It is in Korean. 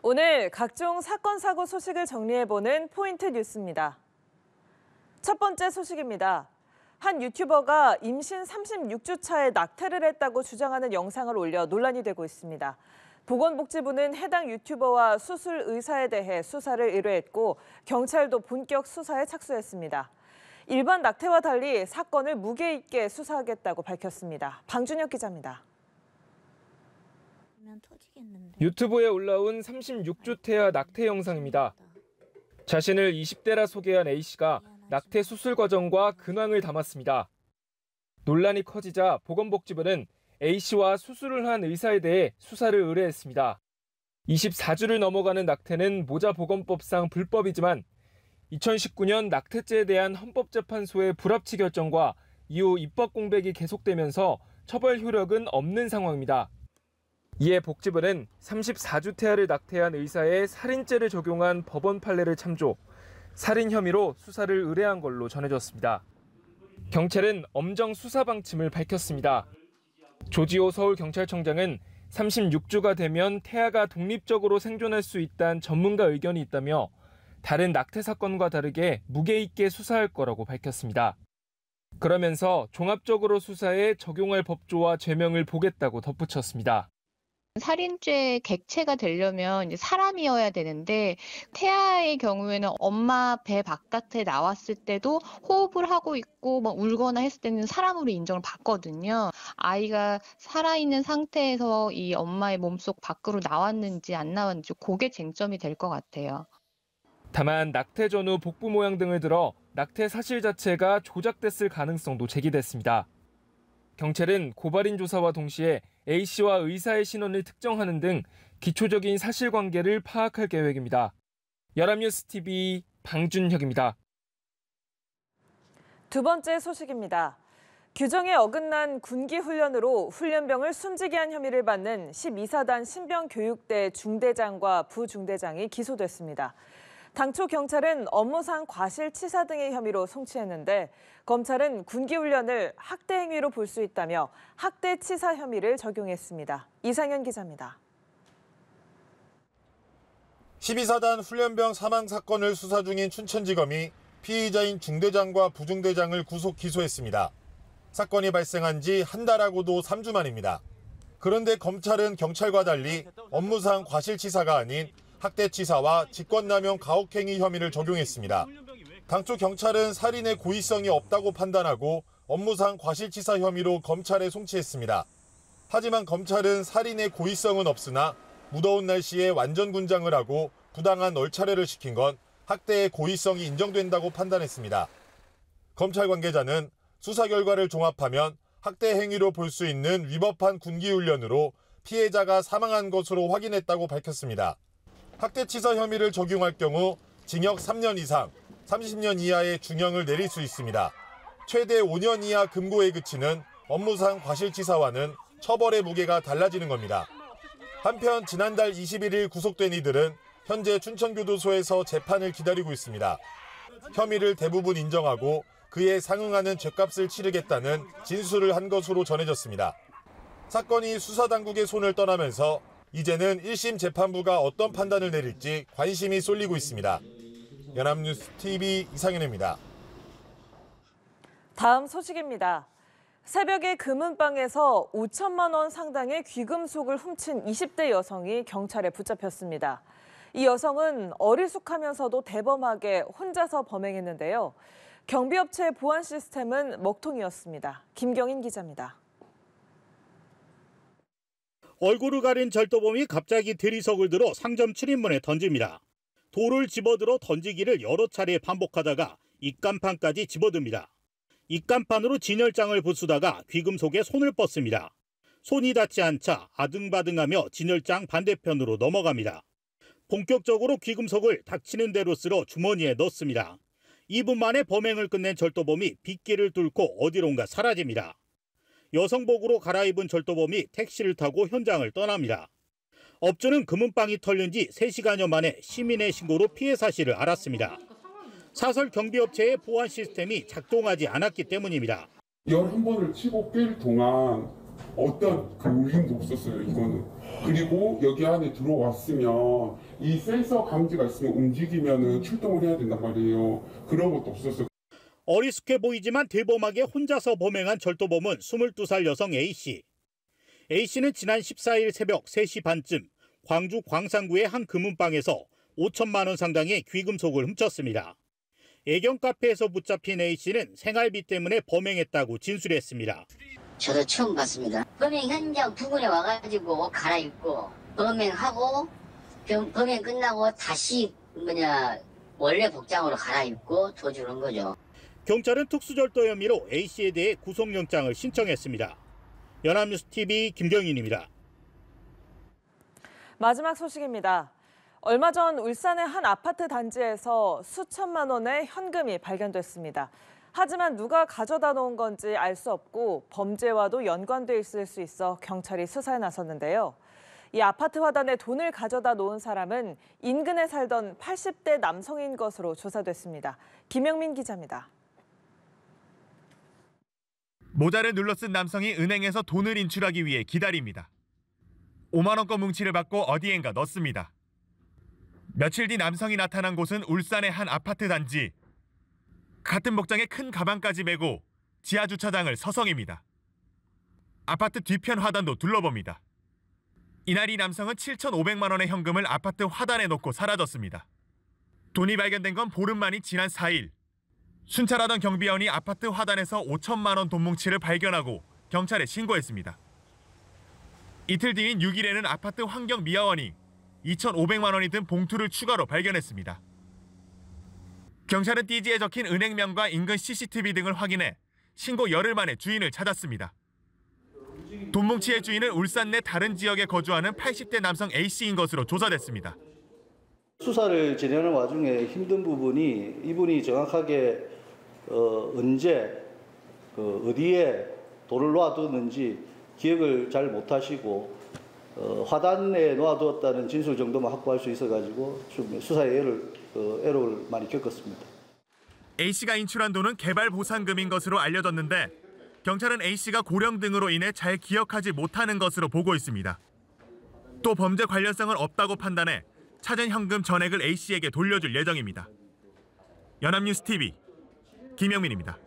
오늘 각종 사건, 사고 소식을 정리해보는 포인트 뉴스입니다. 첫 번째 소식입니다. 한 유튜버가 임신 36주 차에 낙태를 했다고 주장하는 영상을 올려 논란이 되고 있습니다. 보건복지부는 해당 유튜버와 수술 의사에 대해 수사를 의뢰했고 경찰도 본격 수사에 착수했습니다. 일반 낙태와 달리 사건을 무게 있게 수사하겠다고 밝혔습니다. 방준혁 기자입니다. 유튜브에 올라온 36주 태아 낙태 영상입니다. 자신을 20대라 소개한 A씨가 낙태 수술 과정과 근황을 담았습니다. 논란이 커지자 보건복지부는 A씨와 수술을 한 의사에 대해 수사를 의뢰했습니다. 24주를 넘어가는 낙태는 모자보건법상 불법이지만 2019년 낙태죄에 대한 헌법재판소의 불합치 결정과 이후 입법 공백이 계속되면서 처벌 효력은 없는 상황입니다. 이에 복지부는 34주 태아를 낙태한 의사에 살인죄를 적용한 법원 판례를 참조, 살인 혐의로 수사를 의뢰한 걸로 전해졌습니다. 경찰은 엄정 수사 방침을 밝혔습니다. 조지호 서울경찰청장은 36주가 되면 태아가 독립적으로 생존할 수 있다는 전문가 의견이 있다며 다른 낙태 사건과 다르게 무게 있게 수사할 거라고 밝혔습니다. 그러면서 종합적으로 수사에 적용할 법조와 죄명을 보겠다고 덧붙였습니다. 살인죄 객체가 되려면 이제 사람이어야 되는데 태아의 경우에는 엄마 배 바깥에 나왔을 때도 호흡을 하고 있고 울거나 했을 때는 사람으로 인정을 받거든요. 아이가 살아있는 상태에서 이 엄마의 몸속 밖으로 나왔는지 안 나왔는지 그게 쟁점이 될 것 같아요. 다만 낙태 전후 복부 모양 등을 들어 낙태 사실 자체가 조작됐을 가능성도 제기됐습니다. 경찰은 고발인 조사와 동시에 A씨와 의사의 신원을 특정하는 등 기초적인 사실관계를 파악할 계획입니다. 연합뉴스TV 방준혁입니다. 두 번째 소식입니다. 규정에 어긋난 군기훈련으로 훈련병을 숨지게 한 혐의를 받는 12사단 신병교육대 중대장과 부중대장이 기소됐습니다. 당초 경찰은 업무상 과실치사 등의 혐의로 송치했는데 검찰은 군기훈련을 학대 행위로 볼 수 있다며 학대치사 혐의를 적용했습니다. 이상현 기자입니다. 12사단 훈련병 사망 사건을 수사 중인 춘천지검이 피의자인 중대장과 부중대장을 구속 기소했습니다. 사건이 발생한 지 한 달하고도 3주 만입니다. 그런데 검찰은 경찰과 달리 업무상 과실치사가 아닌 학대치사와 직권남용 가혹행위 혐의를 적용했습니다. 당초 경찰은 살인의 고의성이 없다고 판단하고 업무상 과실치사 혐의로 검찰에 송치했습니다. 하지만 검찰은 살인의 고의성은 없으나 무더운 날씨에 완전 군장을 하고 부당한 얼차려를 시킨 건 학대의 고의성이 인정된다고 판단했습니다. 검찰 관계자는 수사 결과를 종합하면 학대 행위로 볼 수 있는 위법한 군기훈련으로 피해자가 사망한 것으로 확인했다고 밝혔습니다. 학대치사 혐의를 적용할 경우 징역 3년 이상, 30년 이하의 중형을 내릴 수 있습니다. 최대 5년 이하 금고에 그치는 업무상 과실치사와는 처벌의 무게가 달라지는 겁니다. 한편 지난달 21일 구속된 이들은 현재 춘천교도소에서 재판을 기다리고 있습니다. 혐의를 대부분 인정하고 그에 상응하는 죗값을 치르겠다는 진술을 한 것으로 전해졌습니다. 사건이 수사당국의 손을 떠나면서 이제는 1심 재판부가 어떤 판단을 내릴지 관심이 쏠리고 있습니다. 연합뉴스TV 이상현입니다. 다음 소식입니다. 새벽에 금은방에서 5천만 원 상당의 귀금속을 훔친 20대 여성이 경찰에 붙잡혔습니다. 이 여성은 어리숙하면서도 대범하게 혼자서 범행했는데요. 경비업체의 보안 시스템은 먹통이었습니다. 김경인 기자입니다. 얼굴을 가린 절도범이 갑자기 대리석을 들어 상점 출입문에 던집니다. 돌을 집어들어 던지기를 여러 차례 반복하다가 입간판까지 집어듭니다. 입간판으로 진열장을 부수다가 귀금속에 손을 뻗습니다. 손이 닿지 않자 아등바등하며 진열장 반대편으로 넘어갑니다. 본격적으로 귀금속을 닥치는 대로 쓸어 주머니에 넣습니다. 2분 만에 범행을 끝낸 절도범이 빗길을 뚫고 어디론가 사라집니다. 여성복으로 갈아입은 절도범이 택시를 타고 현장을 떠납니다. 업주는 금은방이 털린 지 3시간여 만에 시민의 신고로 피해 사실을 알았습니다. 사설 경비업체의 보안 시스템이 작동하지 않았기 때문입니다. 11번을 치고 깰 동안 어떤 그 울림도 없었어요. 이거는. 그리고 여기 안에 들어왔으면 이 센서 감지가 있으면 움직이면은 출동을 해야 된단 말이에요. 그런 것도 없었어요. 어리숙해 보이지만 대범하게 혼자서 범행한 절도범은 22살 여성 A씨. A씨는 지난 14일 새벽 3시 반쯤 광주 광산구의 한 금은방에서 5천만 원 상당의 귀금속을 훔쳤습니다. 애경 카페에서 붙잡힌 A씨는 생활비 때문에 범행했다고 진술했습니다. 저도 처음 봤습니다. 범행 현장 부근에 와가지고 옷 갈아입고 범행하고 범행 끝나고 다시 원래 복장으로 갈아입고 도주를 한 거죠. 경찰은 특수절도 혐의로 A씨에 대해 구속영장을 신청했습니다. 연합뉴스TV 김경인입니다. 마지막 소식입니다. 얼마 전 울산의 한 아파트 단지에서 수천만 원의 현금이 발견됐습니다. 하지만 누가 가져다 놓은 건지 알 수 없고 범죄와도 연관돼 있을 수 있어 경찰이 수사에 나섰는데요. 이 아파트 화단에 돈을 가져다 놓은 사람은 인근에 살던 80대 남성인 것으로 조사됐습니다. 김영민 기자입니다. 모자를 눌러쓴 남성이 은행에서 돈을 인출하기 위해 기다립니다. 5만 원권 뭉치를 받고 어디엔가 넣습니다. 며칠 뒤 남성이 나타난 곳은 울산의 한 아파트 단지. 같은 복장에 큰 가방까지 메고 지하 주차장을 서성입니다. 아파트 뒤편 화단도 둘러봅니다. 이날 이 남성은 7,500만 원의 현금을 아파트 화단에 놓고 사라졌습니다. 돈이 발견된 건 보름 만인 지난 4일. 순찰하던 경비원이 아파트 화단에서 5천만 원 돈 뭉치를 발견하고 경찰에 신고했습니다. 이틀 뒤인 6일에는 아파트 환경미화원이 2,500만 원이 든 봉투를 추가로 발견했습니다. 경찰은 띠지에 적힌 은행명과 인근 CCTV 등을 확인해 신고 열흘 만에 주인을 찾았습니다. 돈 뭉치의 주인은 울산 내 다른 지역에 거주하는 80대 남성 A씨인 것으로 조사됐습니다. 수사를 진행하는 와중에 힘든 부분이 이분이 정확하게 언제 어디에 돈을 놓아두었는지 기억을 잘 못하시고 화단에 놓아두었다는 진술 정도만 확보할 수 있어가지고 좀 수사에 애로를 많이 겪었습니다. A씨가 인출한 돈은 개발 보상금인 것으로 알려졌는데 경찰은 A씨가 고령 등으로 인해 잘 기억하지 못하는 것으로 보고 있습니다. 또 범죄 관련성은 없다고 판단해 찾은 현금 전액을 A씨에게 돌려줄 예정입니다. 연합뉴스TV 김영민입니다.